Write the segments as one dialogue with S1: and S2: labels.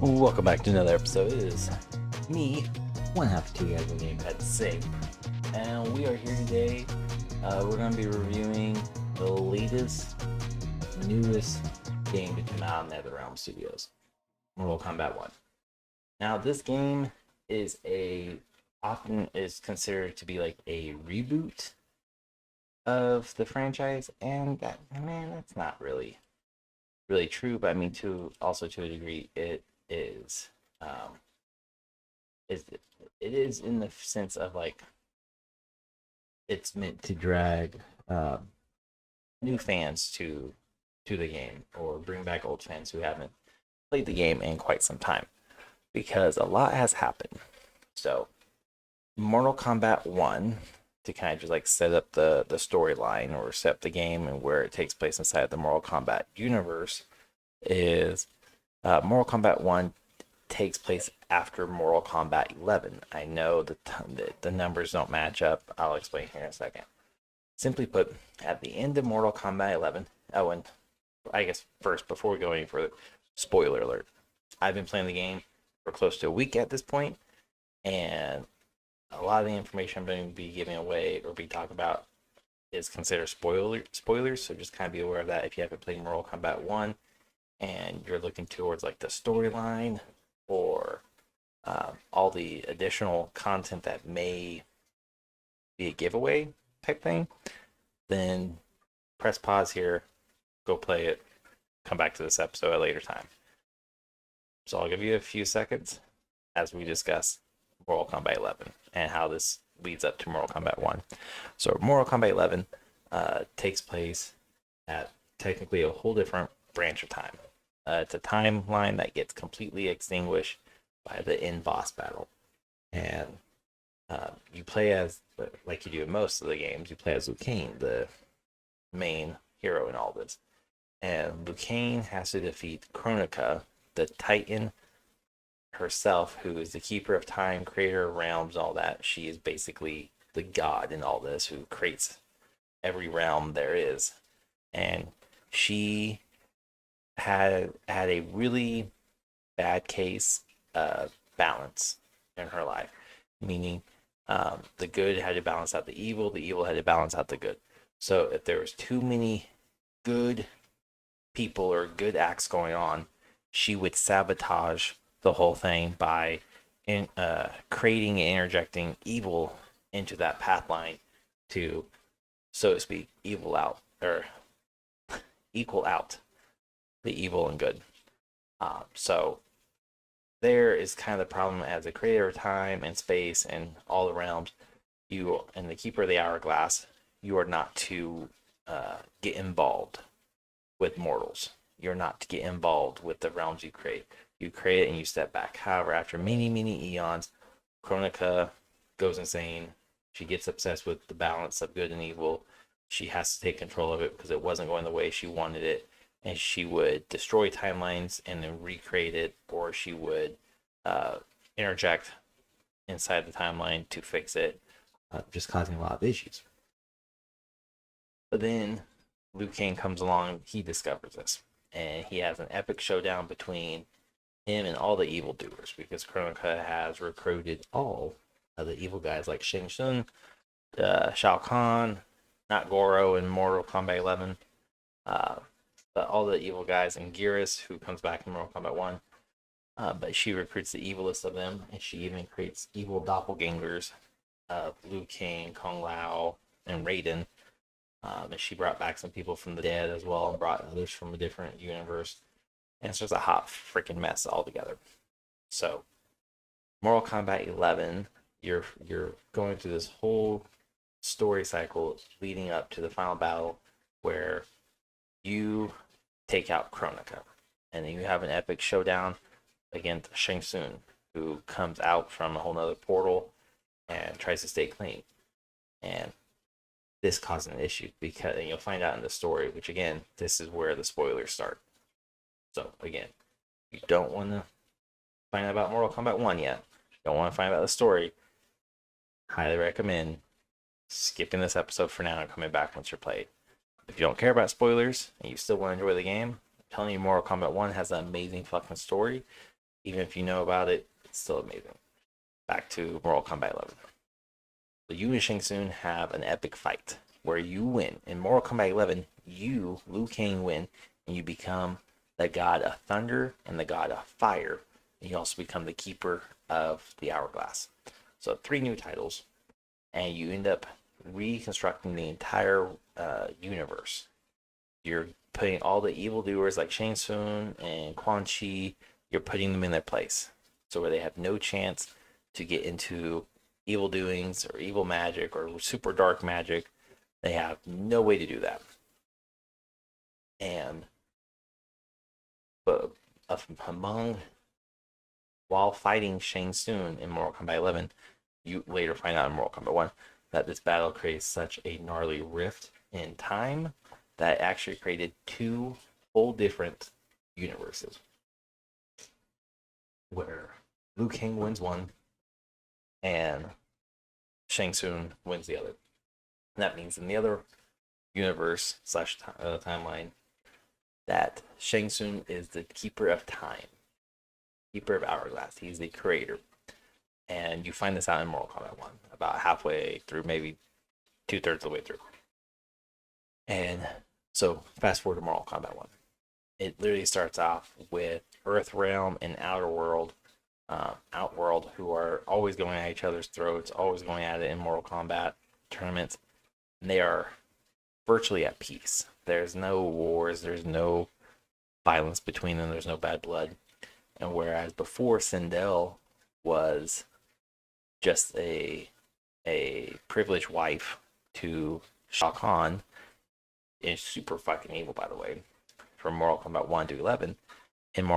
S1: Welcome back to another episode. It is me, one half two guys in the game at Sig, and we are here today. We're going to be reviewing the latest, newest game to come out in NetherRealms Studios, Mortal Kombat 1. Now, this game is often is considered to be like a reboot of the franchise, and that's not really true. But I mean, to a degree, it is is it is in the sense of like it's meant to drag new fans to the game or bring back old fans who haven't played the game in quite some time, because a lot has happened. So Mortal Kombat 1, to kind of just like set up the storyline or set up the game and where it takes place inside the Mortal Kombat universe, is Mortal Kombat 1 takes place after Mortal Kombat 11. I know the numbers don't match up. I'll explain here in a second. Simply put, at the end of Mortal Kombat 11, and I guess first, before we go any further, spoiler alert. I've been playing the game for close to a week at this point, and a lot of the information I'm going to be giving away or be talking about is considered spoilers, so just kind of be aware of that if you haven't played Mortal Kombat 1 and you're looking towards like the storyline or all the additional content that may be a giveaway type thing, then press pause here, go play it, come back to this episode at a later time. So I'll give you a few seconds as we discuss Mortal Kombat 11 and how this leads up to Mortal Kombat 1. So Mortal Kombat 11 takes place at technically a whole different branch of time. It's a timeline that gets completely extinguished by the end boss battle. And you play as, like you do in most of the games, you play as Liu Kang, the main hero in all this. And Liu Kang has to defeat Kronika, the Titan herself, who is the keeper of time, creator of realms, all that. She is basically the god in all this, who creates every realm there is. And she had a really bad case of balance in her life, meaning the good had to balance out the evil had to balance out the good. So if there was too many good people or good acts going on, she would sabotage the whole thing by creating and interjecting evil into that path line to, so to speak, equal out the evil and good. So there is kind of the problem as a creator of time and space and all the realms. You and the keeper of the hourglass, you are not to get involved with mortals. You're not to get involved with the realms you create. You create it and you step back. However, after many eons, Kronika goes insane. She gets obsessed with the balance of good and evil. She has to take control of it because it wasn't going the way she wanted it. And she would destroy timelines and then recreate it, or she would interject inside the timeline to fix it, just causing a lot of issues. But then Liu Kang comes along, he discovers this, and he has an epic showdown between him and all the evildoers, because Kronika has recruited all of the evil guys like Shang Tsung, Shao Kahn, not Goro in Mortal Kombat 11, but all the evil guys, and Geras, who comes back in Mortal Kombat 1. But she recruits the evilest of them, and she even creates evil doppelgangers of Liu Kang, Kung Lao, and Raiden. And she brought back some people from the dead as well, and brought others from a different universe. And it's just a hot freaking mess altogether. So, Mortal Kombat 11, you're going through this whole story cycle leading up to the final battle where you take out Kronika, and then you have an epic showdown against Shang Tsung, who comes out from a whole nother portal and tries to stay clean. And this caused an issue, because, and you'll find out in the story, which again, this is where the spoilers start. So again, you don't want to find out about Mortal Kombat 1 yet, don't want to find out the story, highly recommend skipping this episode for now and coming back once you're played. If you don't care about spoilers and you still want to enjoy the game, I'm telling you, Mortal Kombat 1 has an amazing fucking story. Even if you know about it, it's still amazing. Back to Mortal Kombat 11. The you and Shang Tsung have an epic fight where you win. In Mortal Kombat 11, you, Liu Kang, win, and you become the god of thunder and the god of fire. And you also become the keeper of the hourglass. So 3 new titles, and you end up reconstructing the entire universe. You're putting all the evildoers like Shang Tsung and Quan Chi, you're putting them in their place. So where they have no chance to get into evil doings or evil magic or super dark magic, they have no way to do that. And but among while fighting Shang Tsung in Mortal Kombat 11, you later find out in Mortal Kombat 1 that this battle creates such a gnarly rift in time that actually created 2 whole different universes where Liu Kang wins one and Shang Tsung wins the other. And that means in the other universe slash timeline that Shang Tsung is the keeper of time, keeper of hourglass. He's the creator. And you find this out in Mortal Kombat 1, about halfway through, maybe 2/3 of the way through. And so fast forward to Mortal Kombat 1. It literally starts off with Earth Realm and Outer World, Outworld, who are always going at each other's throats, always going at it in Mortal Kombat tournaments. And they are virtually at peace. There's no wars, there's no violence between them, there's no bad blood. And whereas before Sindel was just a privileged wife to Shock Khan, is super fucking evil, by the way, from Mortal Kombat 1 to 11, in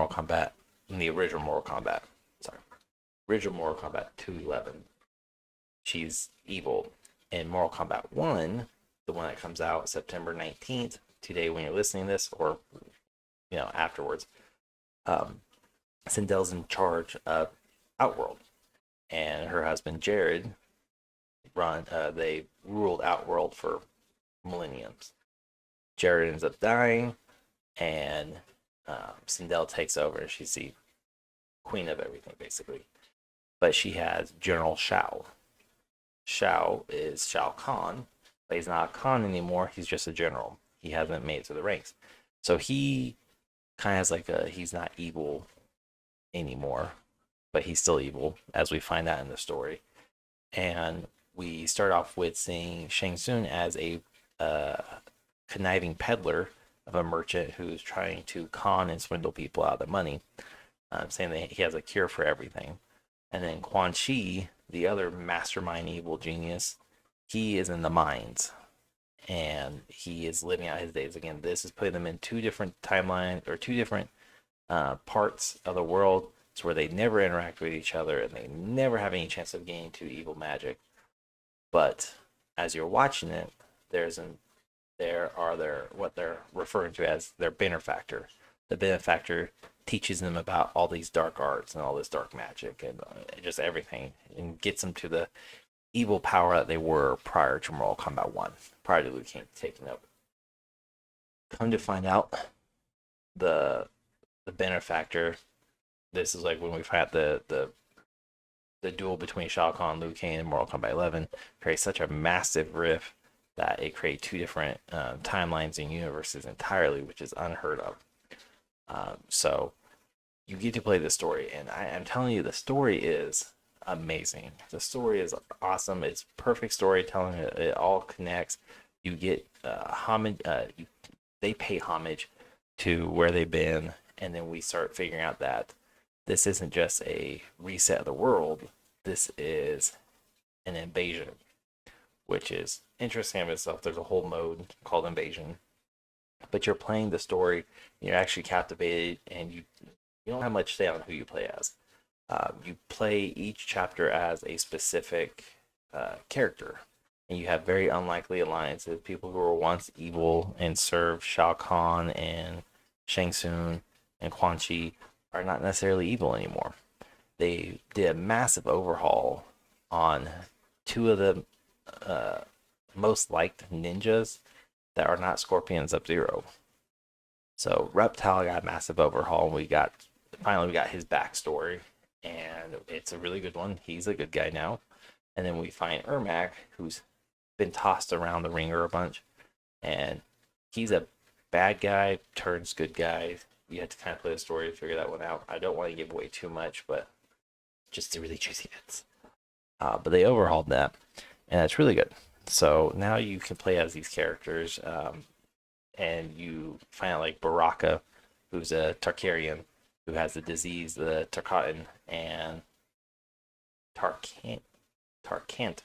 S1: the original Mortal Kombat 2 11, she's evil. In Mortal Kombat 1, the one that comes out September 19th, today when you're listening to this, or afterwards, Sindel's in charge of Outworld, and her husband Jared they ruled Outworld for millenniums. Jared ends up dying, and Sindel takes over, and she's the queen of everything, basically. But she has General Shao. Shao is Shao Kahn, but he's not a Khan anymore. He's just a general. He hasn't made it to the ranks. So he kind of has he's not evil anymore, but he's still evil, as we find out in the story. And we start off with seeing Shang Tsung as a conniving peddler of a merchant who's trying to con and swindle people out of their money, saying that he has a cure for everything. And then Quan Chi, the other mastermind evil genius, he is in the mines, and he is living out his days. Again, this is putting them in 2 different timelines, or 2 different parts of the world, where they never interact with each other and they never have any chance of getting to evil magic. But as you're watching it, what they're referring to as their benefactor. The benefactor teaches them about all these dark arts and all this dark magic and just everything, and gets them to the evil power that they were prior to Mortal Kombat 1, prior to Liu Kang taking over. Come to find out, the benefactor, this is like when we find out the duel between Shao Kahn and Liu Kang in Mortal Kombat 11 creates such a massive rift that it creates 2 different timelines and universes entirely, which is unheard of. So you get to play the story, and I'm telling you, the story is amazing. The story is awesome. It's perfect storytelling. It all connects. You get homage. They pay homage to where they've been, and then we start figuring out that this isn't just a reset of the world. This is an invasion, which is interesting in itself. There's a whole mode called invasion, but you're playing the story, and you're actually captivated, and you don't have much say on who you play as. You play each chapter as a specific character, and you have very unlikely alliances. People who were once evil and served Shao Kahn and Shang Tsung and Quan Chi are not necessarily evil anymore. They did a massive overhaul on 2 of the most liked ninjas that are not Scorpion and Sub-Zero. So Reptile got a massive overhaul, and we got finally we got his backstory, and it's a really good one. He's a good guy now. And then we find Ermac, who's been tossed around the ringer a bunch, and he's a bad guy turns good guy. You have to kind of play the story to figure that one out. I don't want to give away too much, but just the really juicy bits. But they overhauled that, and it's really good. So now you can play as these characters, and you find out like Baraka, who's a Tarkarian, who has the disease, the Tarkatan, and Tarkant. Tarkant.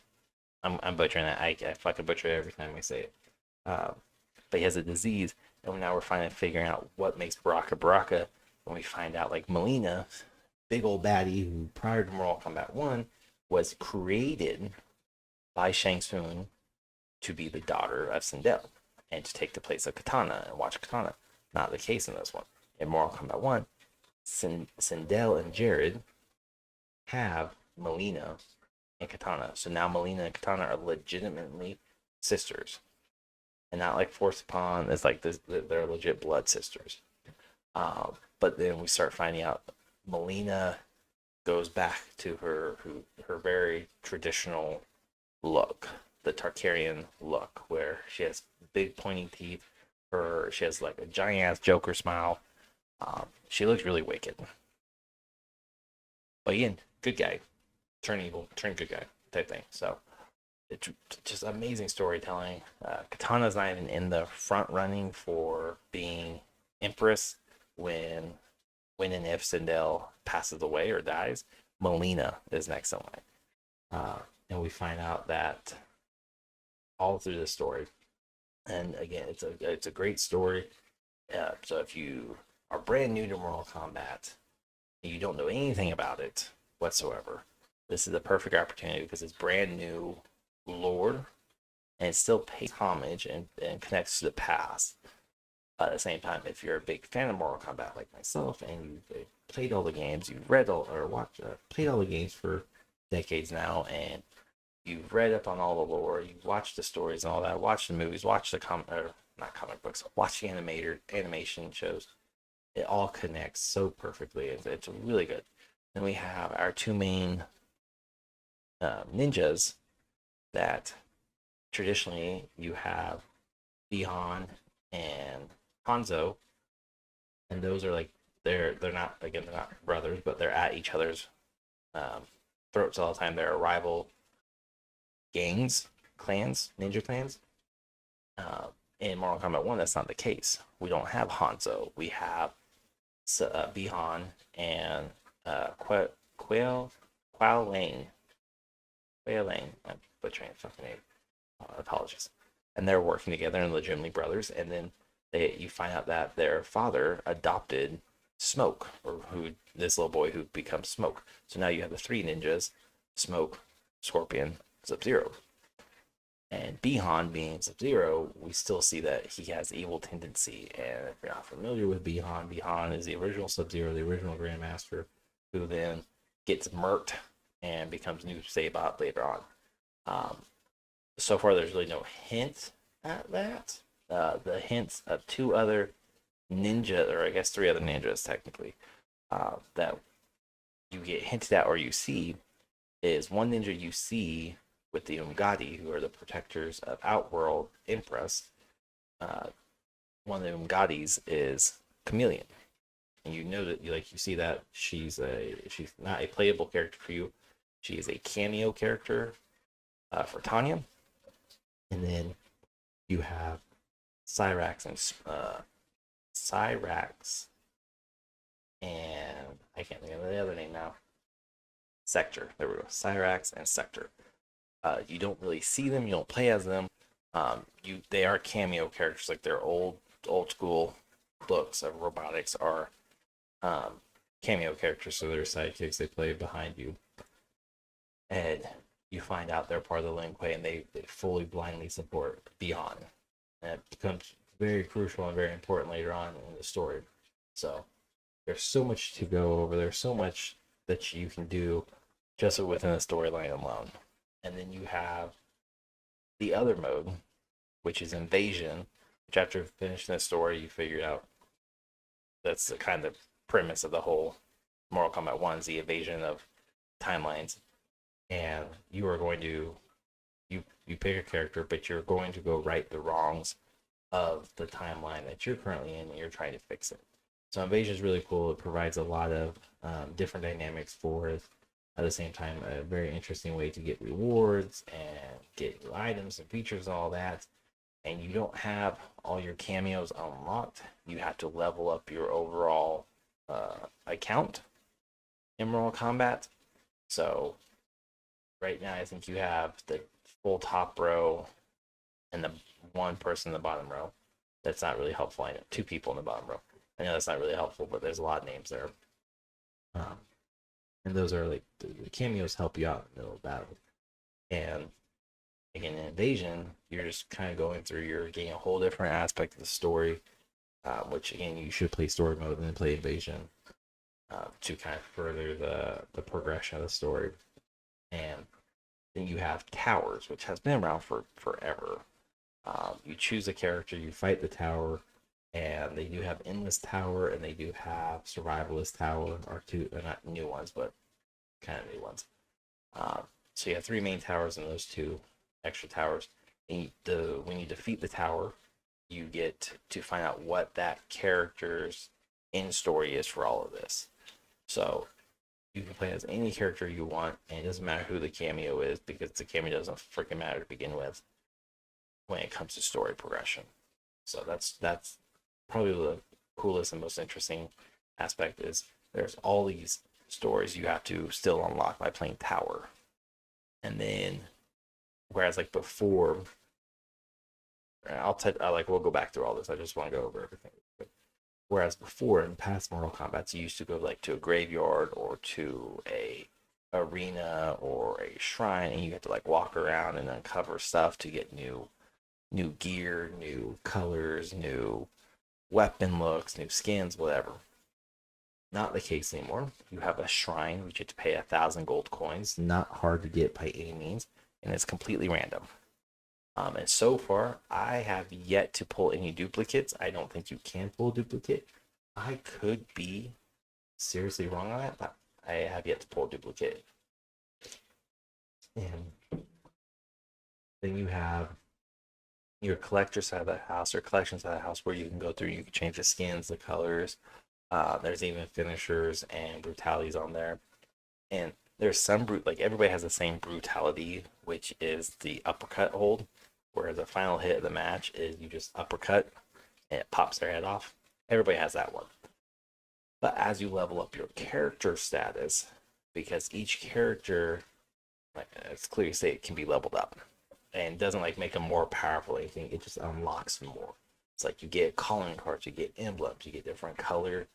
S1: I'm butchering that. I fucking butcher it every time I say it. But he has a disease, and now we're finally figuring out what makes Baraka Baraka. When we find out, like Melina, big old baddie, who prior to Mortal Kombat 1 was created by Shang Tsung to be the daughter of Sindel and to take the place of Katana and watch Katana. Not the case in this one. In Mortal Kombat 1, Sindel and Jared have Melina and Katana. So now Melina and Katana are legitimately sisters. And not like forced upon. It's like this, they're legit blood sisters. But then we start finding out Melina goes back to her very traditional look, the Tarkarian look, where she has big pointy teeth. She has like a giant ass Joker smile. She looks really wicked. But again, good guy, turn evil, turn good guy type thing. So it's just amazing storytelling. Katana's not even in the front running for being Empress when and if Sindel passes away or dies. Melina is next in line. And we find out that all through the story. And again, it's a great story. So if you are brand new to Mortal Kombat and you don't know anything about it whatsoever, this is the perfect opportunity because it's brand new lore and it still pays homage and connects to the past. But at the same time, if you're a big fan of Mortal Kombat like myself and you've played all the games, you've read played all the games for decades now, and you've read up on all the lore, you've watched the stories and all that, watched the movies, watched the not comic books, watch the animation shows. It all connects so perfectly. It's really good. Then we have our two main ninjas that traditionally you have Bihan and Hanzo, and those are like they're not brothers, but they're at each other's throats all the time. They're rival gangs, clans, ninja clans. In Mortal Kombat 1, that's not the case. We don't have Hanzo. We have Bihan and Quail Lang. I'm butchering the fucking name. Apologies. And they're working together and legitimately brothers. And then you find out that their father adopted Smoke, or this little boy who becomes Smoke. So now you have the three ninjas: Smoke, Scorpion, Sub-Zero. And Bihan being Sub-Zero, we still see that he has evil tendency. And if you're not familiar with Bihan is the original Sub-Zero, the original Grandmaster, who then gets murked and becomes new Sabot later on. So far, there's really no hint at that. The hints of two other ninja, or I guess three other ninjas technically, that you get hinted at or you see is one ninja you see with the Umgadi, who are the protectors of Outworld Empress. One of the Umgadis is Chameleon, and you know that you see that she's not a playable character for you. She is a cameo character for Tanya, and then you have Cyrax and I can't think of the other name now. Sector. There we go. Cyrax and Sector. You don't really see them. You don't play as them. They are cameo characters, like their old school books of robotics are cameo characters. So they're sidekicks. They play behind you, and you find out they're part of the Lin Kuei, and they fully blindly support Beyond. And it becomes very crucial and very important later on in the story. So there's so much to go over. There's so much that you can do just within the storyline alone. And then you have the other mode, which is Invasion, which after finishing the story, you figure out that's the kind of premise of the whole Mortal Kombat 1 is the evasion of timelines, and you are going to you pick a character, but you're going to go right the wrongs of the timeline that you're currently in, and you're trying to fix it. So Invasion is really cool. It provides a lot of different dynamics for it. At the same time, a very interesting way to get rewards and get new items and features and all that. And you don't have all your cameos unlocked. You have to level up your overall account in Mortal Kombat. So right now, I think you have the full top row and the one person in the bottom row. That's not really helpful. I know 2 people in the bottom row. I know that's not really helpful, but there's a lot of names there. And those are like the cameos help you out in the middle of battle. And again, in Invasion, you're just kind of going through, you're getting a whole different aspect of the story, which again, you should play story mode and then play Invasion to kind of further the progression of the story. And then you have towers, which has been around for forever. You choose a character, you fight the tower, and they do have endless tower, and they do have survivalist tower, or 2, not new ones, but kind of new ones. So you have 3 main towers and those 2 extra towers. And when you defeat the tower, you get to find out what that character's end story is for all of this. So you can play as any character you want, and it doesn't matter who the cameo is, because the cameo doesn't freaking matter to begin with when it comes to story progression. So that's probably the coolest and most interesting aspect, is there's all these stories you have to still unlock by playing tower. And then whereas like before, we'll go back through all this. I just want to go over everything. Whereas before, in past Mortal Kombat, you used to go like to a graveyard or to a arena or a shrine, and you had to like walk around and uncover stuff to get new gear, new colors, new weapon looks, new skins, whatever. Not the case anymore. You have a shrine which you have to pay 1,000 gold coins. Not hard to get by any means, and it's completely random. And so far, I have yet to pull any duplicates. I don't think you can pull a duplicate. I could be seriously wrong on that, but I have yet to pull a duplicate. And then you have your collector side of the house, or collection side of the house, where you can go through, you can change the skins, the colors. There's even finishers and brutalities on there. And there's some like everybody has the same brutality, which is the uppercut hold, where the final hit of the match is you just uppercut and it pops their head off. Everybody has that one. But as you level up your character status, because each character, like it's clearly stated, can be leveled up, and doesn't like make them more powerful or anything. It just unlocks more. It's like you get calling cards, you get emblems, you get different color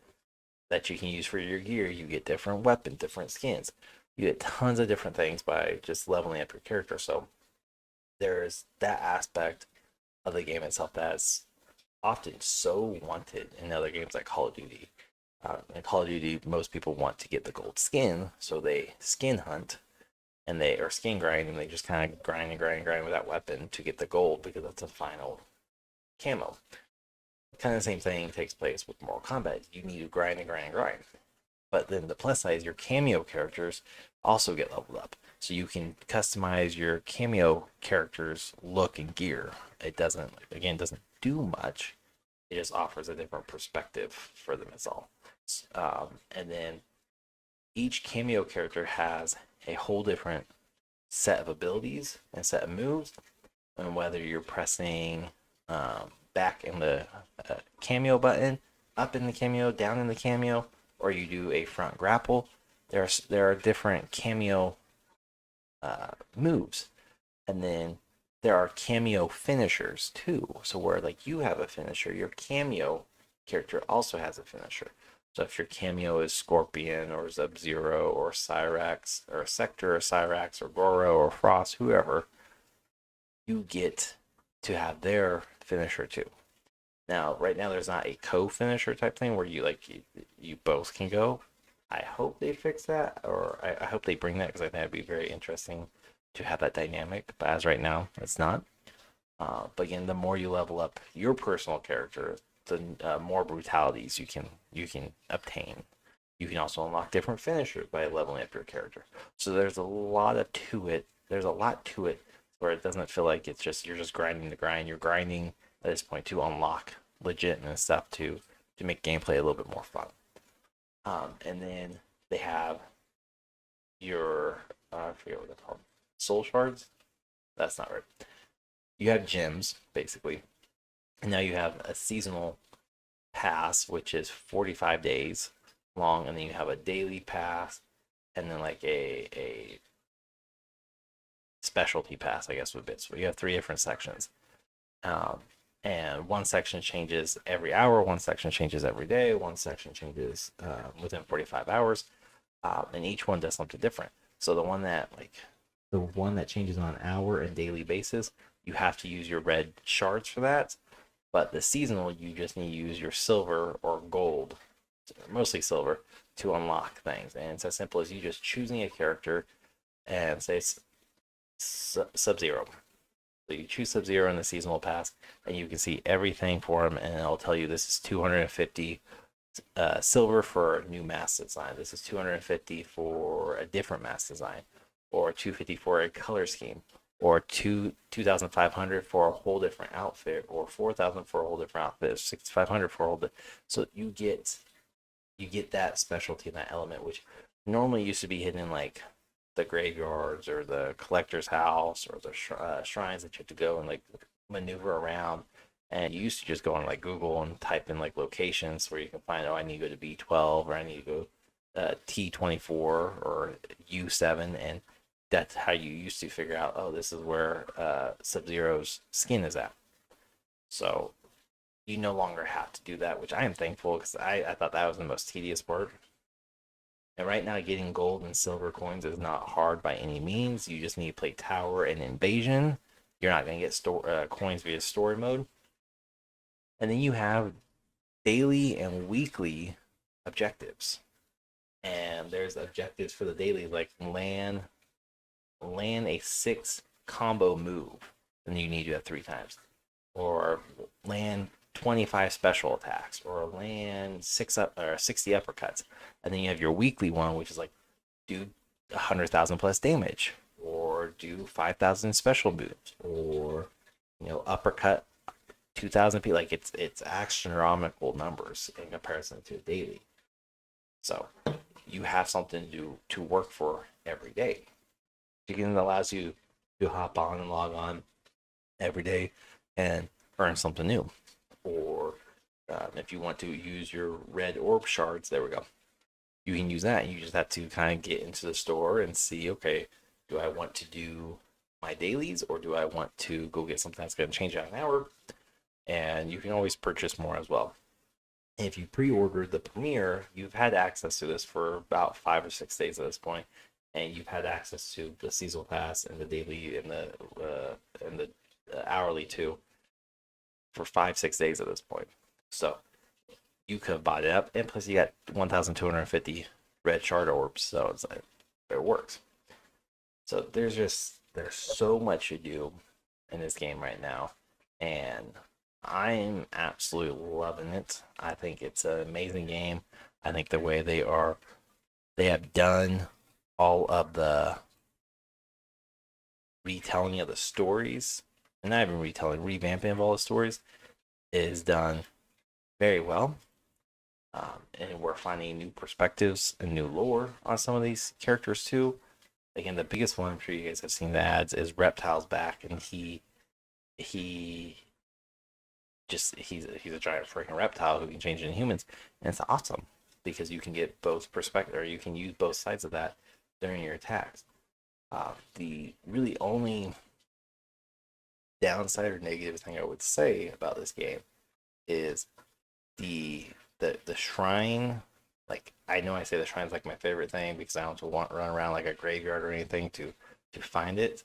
S1: that you can use for your gear. You get different weapons, different skins. You get tons of different things by just leveling up your character. So there's that aspect of the game itself that's often so wanted in other games like Call of Duty. In Call of Duty, most people want to get the gold skin, so they skin hunt and they are skin grind, and they just kind of grind with that weapon to get the gold, because that's the final camo. Kind of the same thing takes place with Mortal Kombat. You need to grind. But then the plus side is your cameo characters also get leveled up. So you can customize your cameo characters' look and gear. It doesn't do much. It just offers a different perspective for them, it's all. And then each cameo character has a whole different set of abilities and set of moves. And whether you're pressing back in the cameo button, up in the cameo, down in the cameo, or you do a front grapple, there are different cameo moves. And then there are cameo finishers too. So where like you have a finisher, your cameo character also has a finisher. So if your cameo is Scorpion or Sub-Zero or Cyrax or Sector or Cyrax or Goro or Frost, whoever, you get to have their finisher too. Now, right now there's not a co-finisher type thing where you both can go. I hope they fix that, or I hope they bring that, because I think it'd be very interesting to have that dynamic. But as right now, it's not. But again, the more you level up your personal character, more brutalities you can obtain. You can also unlock different finishers by leveling up your character. So there's a lot to it. There's a lot to it where it doesn't feel like it's just you're just grinding the grind. You're grinding at this point to unlock legit and stuff to make gameplay a little bit more fun. And then they have your I forget what they're called, soul shards. That's not right. You have gems basically, and now you have a seasonal pass, which is 45 days long, and then you have a daily pass, and then like a specialty pass, I guess, with bits. So you have 3 different sections. And one section changes every hour, one section changes every day, one section changes within 45 hours, and each one does something different. So the one that changes on hour and daily basis, you have to use your red shards for that. But the seasonal, you just need to use your silver or gold, mostly silver, to unlock things. And it's as simple as you just choosing a character and say it's Sub-Zero. So you choose Sub-Zero in the seasonal pass, and you can see everything for him, and it'll tell you this is 250 silver for a new mask design. This is 250 for a different mask design, or 250 for a color scheme, or 2,500 for a whole different outfit, or 4,000 for a whole different outfit, or 6,500 for a whole. So you get that specialty in that element, which normally used to be hidden in like the graveyards or the collector's house or the shrines that you have to go and like maneuver around. And you used to just go on like Google and type in like locations where you can find, oh, I need to go to B12 or I need to go T24 or U7, and that's how you used to figure out, oh, this is where Sub-Zero's skin is at. So you no longer have to do that, which I am thankful, because I thought that was the most tedious part. And right now, getting gold and silver coins is not hard by any means. You just need to play Tower and Invasion. You're not going to get coins via story mode. And then you have daily and weekly objectives. And there's objectives for the daily, like land a 6 combo move, and you need to do that 3 times. Or land 25 special attacks, or land 60 uppercuts. And then you have your weekly one, which is like do 100,000 plus damage, or do 5,000 special moves, or uppercut 2,000 people. Like it's astronomical numbers in comparison to a daily. So you have something to work for every day. Again, it allows you to hop on and log on every day and earn something new. Or if you want to use your red orb shards, there we go. You can use that. You just have to kind of get into the store and see, okay, do I want to do my dailies, or do I want to go get something that's going to change out an hour? And you can always purchase more as well. And if you pre-ordered the premiere, you've had access to this for about 5 or 6 days at this point, and you've had access to the seasonal pass and the daily and the hourly too for 5-6 days at this point. So you could have bought it up, and plus you got 1,250 red shard orbs, so it's like it works. So there's so much to do in this game right now, and I'm absolutely loving it. I think it's an amazing game. I think the way they have done all of the retelling of the stories, and not even retelling, revamping of all the stories, is done very well. And we're finding new perspectives and new lore on some of these characters too. Again, the biggest one, I'm sure you guys have seen the ads, is Reptile's back, and he's a giant freaking reptile who can change into humans, and it's awesome because you can get both perspective, or you can use both sides of that during your attacks. The really only downside or negative thing I would say about this game is the shrine. Like, I know I say the shrine's like my favorite thing because I don't want to run around like a graveyard or anything to find it.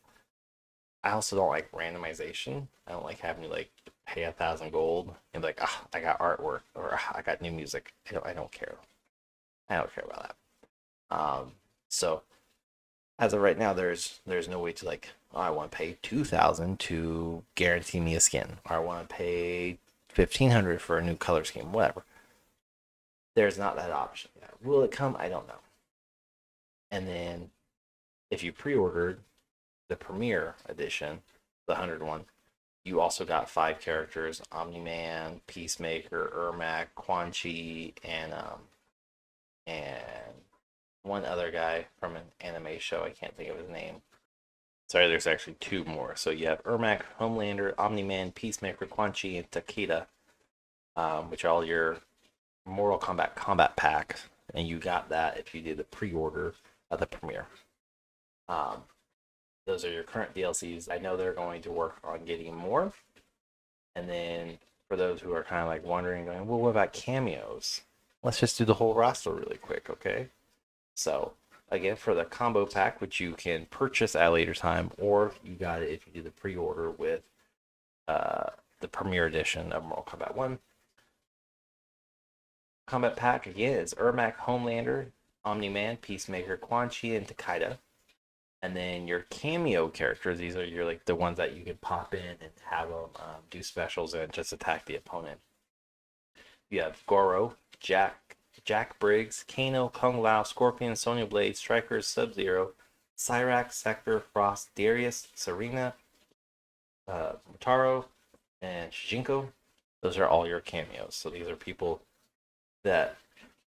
S1: I also don't like randomization. I don't like having to like pay 1,000 gold and be like, I got artwork, or I got new music. I don't care. I don't care about that. So as of right now, there's no way to like, I want to pay 2,000 to guarantee me a skin, or I want to pay $1,500 for a new color scheme, whatever. There's not that option yet. Will it come? I don't know. And then if you pre-ordered the Premier Edition, the 101, you also got 5 characters: Omni-Man, Peacemaker, Ermac, Quan Chi, and one other guy from an anime show. I can't think of his name. Sorry, there's actually 2 more. So you have Ermac, Homelander, Omni-Man, Peacemaker, Quan Chi, and Takeda, which are all your Mortal Kombat combat packs, and you got that if you did the pre-order of the premiere. Those are your current DLCs. I know they're going to work on getting more. And then for those who are kind of like wondering, going, well, what about cameos? Let's just do the whole roster really quick, okay? So again, for the combo pack, which you can purchase at a later time, or you got it if you do the pre-order with the Premier Edition of Mortal Kombat 1. Combat pack again is Ermac, Homelander, Omni-Man, Peacemaker, Quan Chi, and Takeda. And then your cameo characters, these are your like the ones that you can pop in and have them do specials and just attack the opponent. You have Goro, Jack Briggs, Kano, Kung Lao, Scorpion, Sonya Blade, Strikers, Sub-Zero, Cyrax, Sector, Frost, Darius, Serena, Motaro, and Shijinko. Those are all your cameos. So these are people that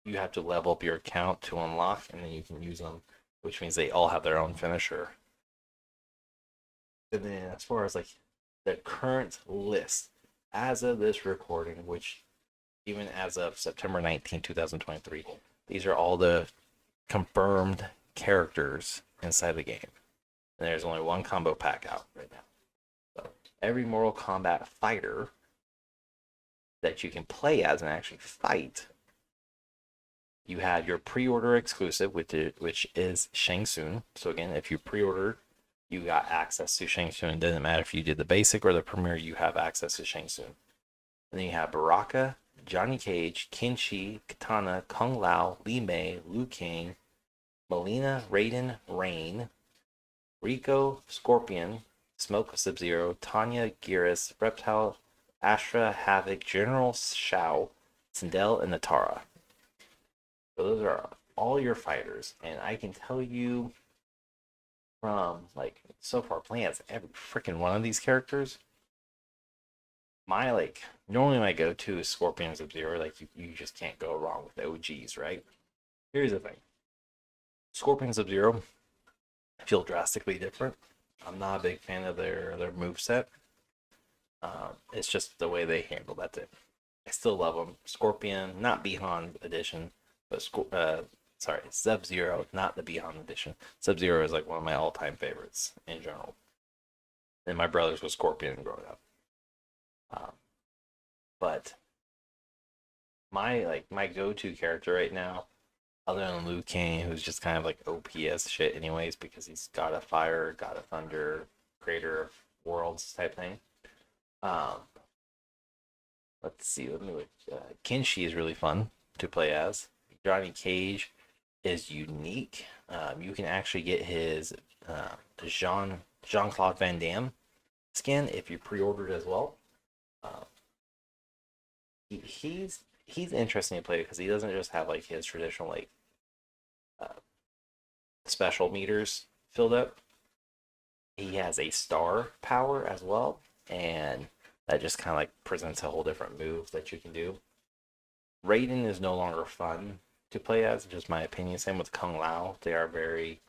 S1: you have to level up your account to unlock, and then you can use them, which means they all have their own finisher. And then as far as like the current list as of this recording, which even as of September 19, 2023, these are all the confirmed characters inside the game. And there's only one combo pack out right now. So every Mortal Kombat fighter that you can play as and actually fight, you have your pre-order exclusive, which is Shang Tsung. So again, if you pre-ordered, you got access to Shang Tsung. It doesn't matter if you did the basic or the premiere, you have access to Shang Tsung. And then you have Baraka, Johnny Cage, Kenshi, Katana, Kung Lao, Li Mei, Liu Kang, Melina, Raiden, Rain, Rico, Scorpion, Smoke, Sub-Zero, Tanya, Geras, Reptile, Astra, Havoc, General Shao, Sindel, and Natara. So those are all your fighters, and I can tell you from like so far playing as every freaking one of these characters, normally my go-to is Scorpion and Sub-Zero. Like you just can't go wrong with OGs, right? Here's the thing: Scorpion and Sub-Zero feel drastically different. I'm not a big fan of their moveset. It's just the way they handle that. I still love them. Scorpion, not Beyond Edition, but Sub-Zero, not the Beyond Edition. Sub-Zero is like one of my all-time favorites in general. And my brothers was Scorpion growing up. But my go-to character right now, other than Liu Kang, who's just kind of like OPS shit anyways, because he's God of Fire, God of Thunder, Creator of Worlds type thing. Let's see. Kenshi is really fun to play as. Johnny Cage is unique. You can actually get his Jean-Claude Van Damme skin if you pre-ordered as well. He's interesting to play because he doesn't just have like his traditional like special meters filled up. He has a star power as well, and that just kind of like presents a whole different move that you can do. Raiden is no longer fun to play as, just my opinion. Same with Kung Lao. They are very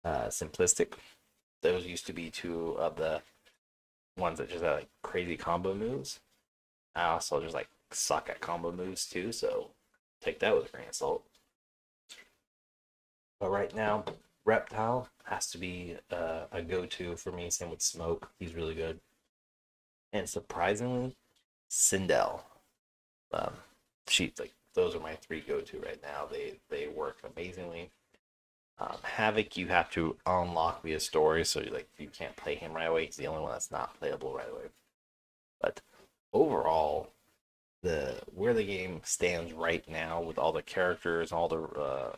S1: simplistic. Those used to be 2 of the ones that just had like crazy combo moves. I also just like suck at combo moves too, so take that with a grain of salt. But right now, Reptile has to be a go-to for me. Same with Smoke. He's really good. And surprisingly, Sindel. Those are my 3 go-to right now. They work amazingly. Havoc, you have to unlock via story, so you can't play him right away. He's the only one that's not playable right away. But overall, where the game stands right now with all the characters, all the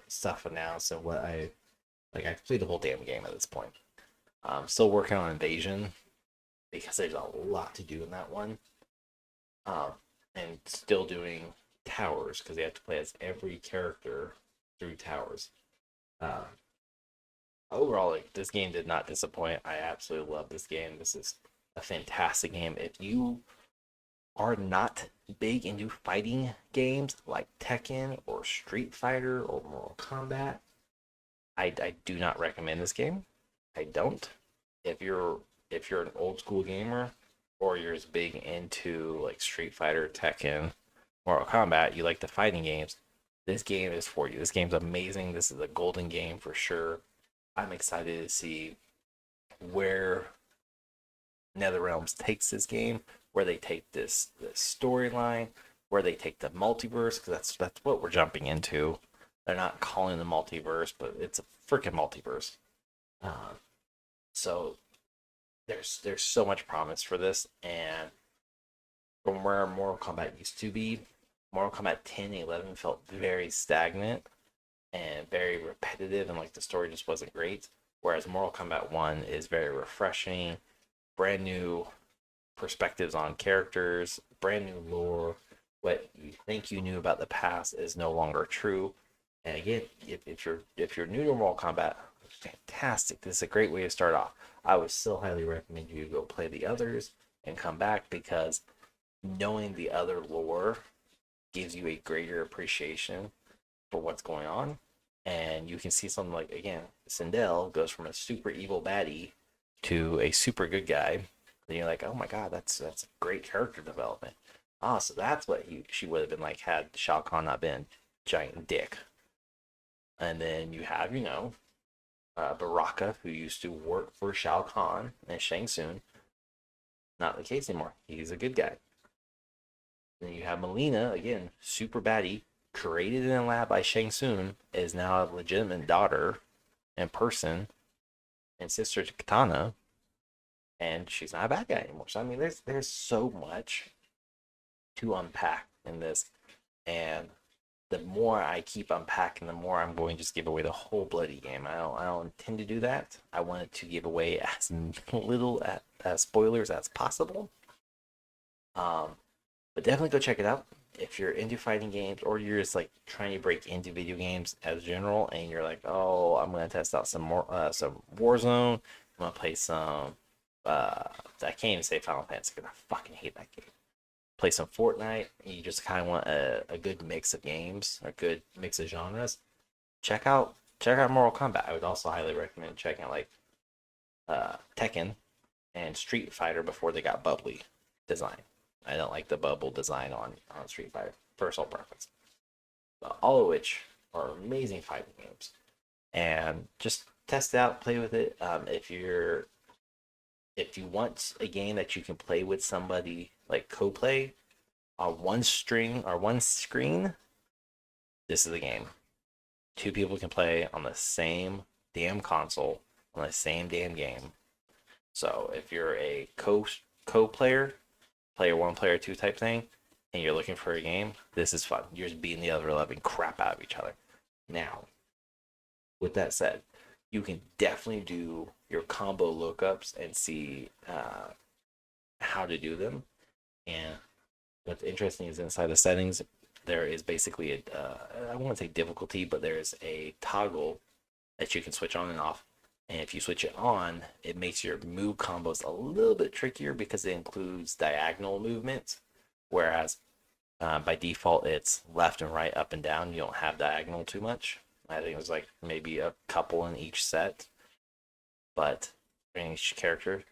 S1: stuff announced, and what I've played the whole damn game at this point. I'm still working on Invasion because there's a lot to do in that one. um, and still doing towers because you have to play as every character through towers. Uh, Overall, like this game did not disappoint. I absolutely love this game. This is a fantastic game. If you are not big into fighting games like Tekken or Street Fighter or Mortal Kombat, I do not recommend this game. I don't. If you're an old school gamer or you're as big into like Street Fighter, Tekken, Mortal Kombat, you like the fighting games, this game is for you. This game's amazing. This is a golden game for sure. I'm excited to see where NetherRealms takes this game, where they take this storyline, where they take the multiverse, because that's what we're jumping into. They're not calling the multiverse, but it's a freaking multiverse. Uh, so there's so much promise for this, and from where Mortal Kombat used to be, Mortal Kombat 10 and 11 felt very stagnant and very repetitive, and like the story just wasn't great. Whereas Mortal Kombat 1 is very refreshing, brand new perspectives on characters, brand new lore. What you think you knew about the past is no longer true. And again, if you're new to Mortal Kombat, fantastic. This is a great way to start off. I would still highly recommend you go play the others and come back because knowing the other lore gives you a greater appreciation for what's going on. And you can see something like, again, Sindel goes from a super evil baddie to a super good guy. And you're like, oh my god, that's great character development. Ah, so that's what she would have been like had Shao Kahn not been giant dick. And then you have, Baraka, who used to work for Shao Kahn and Shang Tsung. Not the case anymore. He's a good guy. Then you have Melina, again, super baddie, created in a lab by Shang Tsung, is now a legitimate daughter and person and sister to Katana, and she's not a bad guy anymore. So I mean, there's so much to unpack in this, and the more I keep unpacking, the more I'm going to just give away the whole bloody game. I don't intend to do that. I wanted to give away as little as spoilers as possible. Um, but definitely go check it out if you're into fighting games or you're just like trying to break into video games as general and you're like, oh, I'm gonna test out some Warzone. I'm gonna play some. I can't even say Final Fantasy because I fucking hate that game. Play some Fortnite. And you just kind of want a good mix of games, a good mix of genres. Check out Mortal Kombat. I would also highly recommend checking out like Tekken and Street Fighter before they got bubbly design. I don't like the bubble design on Street Fighter. Personal preference. But all of which are amazing fighting games. And just test it out, play with it. If you want a game that you can play with somebody like co-play on one string or one screen, this is the game. Two people can play on the same damn console on the same damn game. So if you're a co-player, player one, player two type thing, and you're looking for a game, this is fun. You're just beating the other living crap out of each other. Now, with that said, you can definitely do your combo lookups and see how to do them. And what's interesting is inside the settings, there is basically I won't say difficulty, but there's a toggle that you can switch on and off. And if you switch it on, it makes your move combos a little bit trickier because it includes diagonal movements, whereas by default it's left and right, up and down. You don't have diagonal too much. I think it was like maybe a couple in each set, but in each character.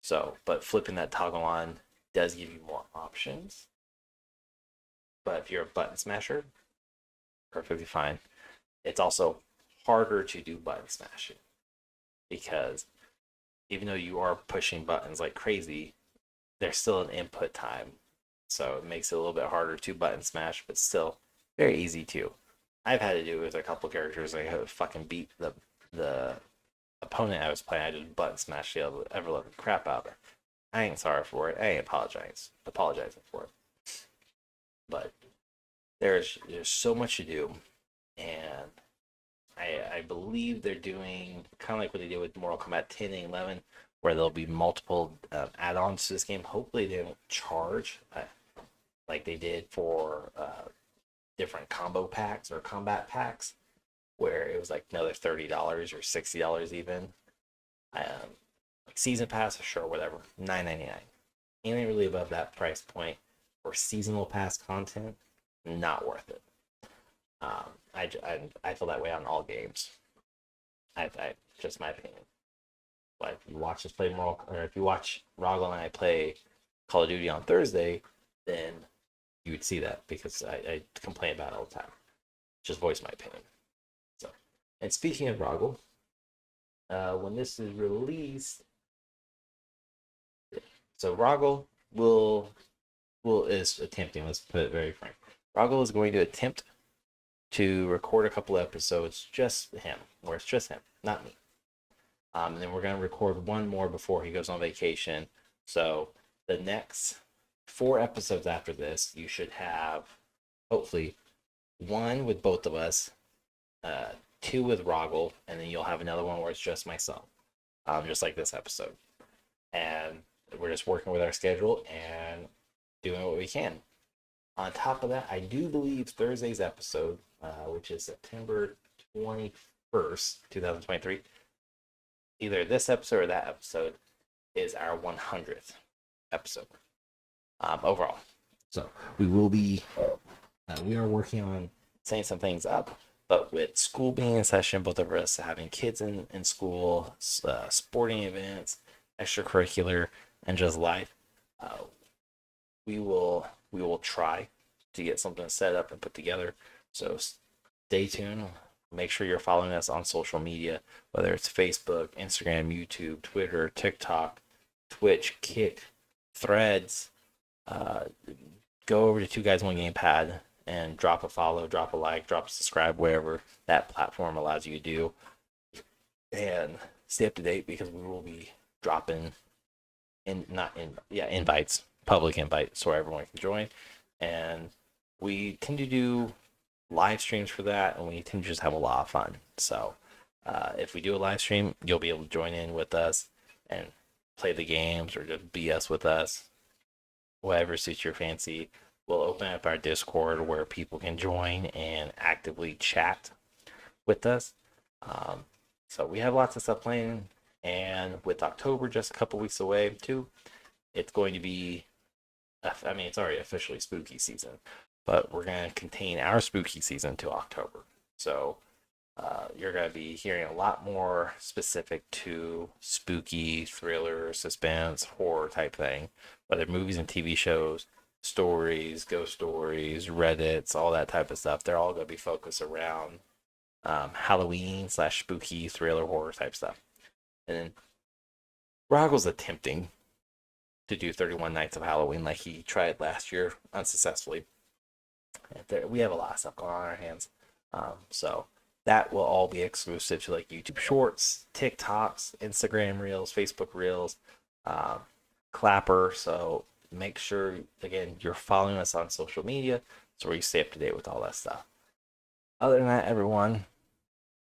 S1: So, but flipping that toggle on does give you more options. But if you're a button smasher, perfectly fine. It's also harder to do button smashing because even though you are pushing buttons like crazy, there's still an input time. So it makes it a little bit harder to button smash, but still very easy too. I've had to do it with a couple characters. I fucking beat the opponent I was playing. I just button smashed the ever loving crap out of her. I ain't sorry for it. I ain't apologizing for it. But there's so much to do, and I believe they're doing kind of like what they did with Mortal Kombat 10 and 11, where there'll be multiple add-ons to this game. Hopefully they don't charge. like they did for different combo packs or combat packs, where it was like another $30 or $60 even. Like season pass, sure, whatever, $9.99. Anything really above that price point for seasonal pass content, not worth it. I feel that way on all games. I just my opinion. But if you watch us play Mortal, or if you watch Rogel and I play Call of Duty on Thursday, then you would see that because I complain about it all the time. Just voice my opinion. So, and speaking of Rogel, when this is released, so Rogel is attempting. Let's put it very frank. Rogel is going to attempt to record a couple episodes, just him, where it's just him, not me. And then we're going to record one more before he goes on vacation. So the next 4 episodes after this, you should have, hopefully, 1 with both of us, 2 with Rogel, and then you'll have another one where it's just myself, just like this episode. And we're just working with our schedule and doing what we can. On top of that, I do believe Thursday's episode, which is September 21st, 2023, either this episode or that episode is our 100th episode overall. So we are working on setting some things up, but with school being in session, both of us having kids in school, sporting events, extracurricular, and just life, we will try to get something set up and put together. So stay tuned. Make sure you're following us on social media, whether it's Facebook, Instagram, YouTube, Twitter, TikTok, Twitch, Kick, Threads. Go over to 2 Guys 1 Gamepad and drop a follow, drop a like, drop a subscribe, wherever that platform allows you to do. And stay up to date because we will be dropping invites, public invites, so everyone can join. And we tend to do live streams for that, and we tend to just have a lot of fun. So if we do a live stream, you'll be able to join in with us and play the games or just BS with us, whatever suits your fancy. We'll open up our Discord where people can join and actively chat with us. So we have lots of stuff playing, and with October just a couple weeks away too, it's going to be, I mean, it's already officially spooky season, but we're going to contain our spooky season to October. So you're going to be hearing a lot more specific to spooky, thriller, suspense, horror type thing, whether movies and TV shows, stories, ghost stories, Reddits, all that type of stuff. They're all going to be focused around Halloween / spooky, thriller, horror type stuff. And then Rogel's attempting to do 31 Nights of Halloween like he tried last year unsuccessfully. We have a lot of stuff going on our hands. So that will all be exclusive to like YouTube Shorts, TikToks, Instagram Reels, Facebook Reels, Clapper. So make sure, again, you're following us on social media so where you stay up to date with all that stuff. Other than that, everyone,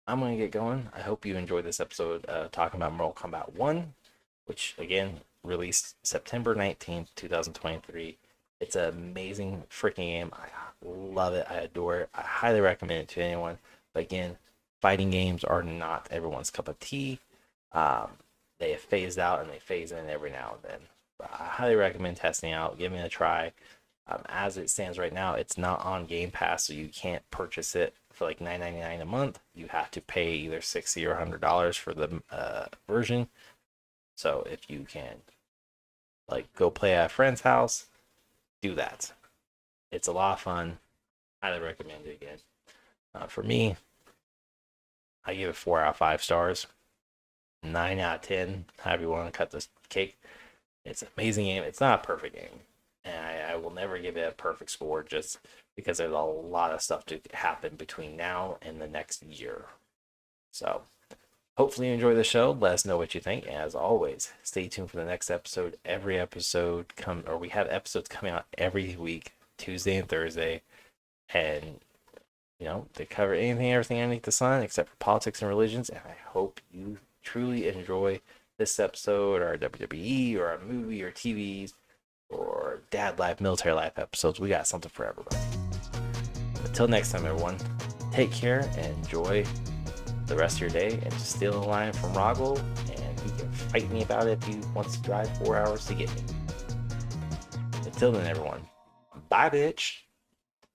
S1: I'm going to get going. I hope you enjoyed this episode talking about Mortal Kombat 1, which, again, released September 19th, 2023. It's an amazing freaking game. I love it. I adore it. I highly recommend it to anyone. But again, fighting games are not everyone's cup of tea. They have phased out and they phase in every now and then. But I highly recommend testing out, giving it a try. As it stands right now, it's not on Game Pass, so you can't purchase it for like $9.99 a month. You have to pay either $60 or $100 for the version. So if you can, like, go play at a friend's house, do that. It's a lot of fun. Highly recommend it again. For me, I give it 4 out of 5 stars. 9 out of 10, however you want to cut this cake. It's an amazing game. It's not a perfect game. And I will never give it a perfect score just because there's a lot of stuff to happen between now and the next year. So hopefully you enjoy the show. Let us know what you think. And as always, stay tuned for the next episode. We have episodes coming out every week, Tuesday and Thursday. And, they cover everything underneath the sun except for politics and religions. And I hope you truly enjoy this episode or WWE or a movie or TVs or dad life, military life episodes. We got something for everybody. Until next time, everyone, take care and enjoy the rest of your day. And just steal a line from Roggle, and he can fight me about it if he wants to drive 4 hours to get me. Until then, everyone, bye, bitch.